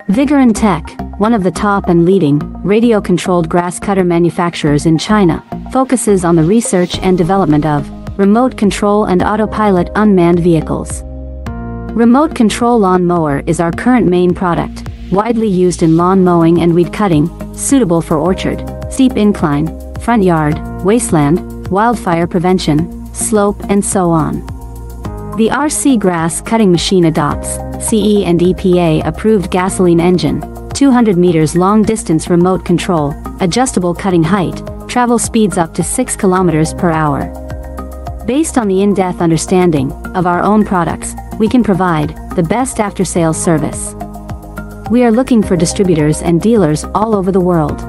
Vigorun Tech, one of the top and leading radio-controlled grass cutter manufacturers in China, focuses on the research and development of remote control and autopilot unmanned vehicles. Remote control lawn mower is our current main product, widely used in lawn mowing and weed cutting, suitable for orchard, steep incline, front yard, wasteland, wildfire prevention, slope, and so on. The RC grass cutting machine adopts CE and EPA approved gasoline engine, 200 meters long distance remote control, adjustable cutting height, travel speeds up to 6 kilometers per hour. Based on the in-depth understanding of our own products, we can provide the best after-sales service. We are looking for distributors and dealers all over the world.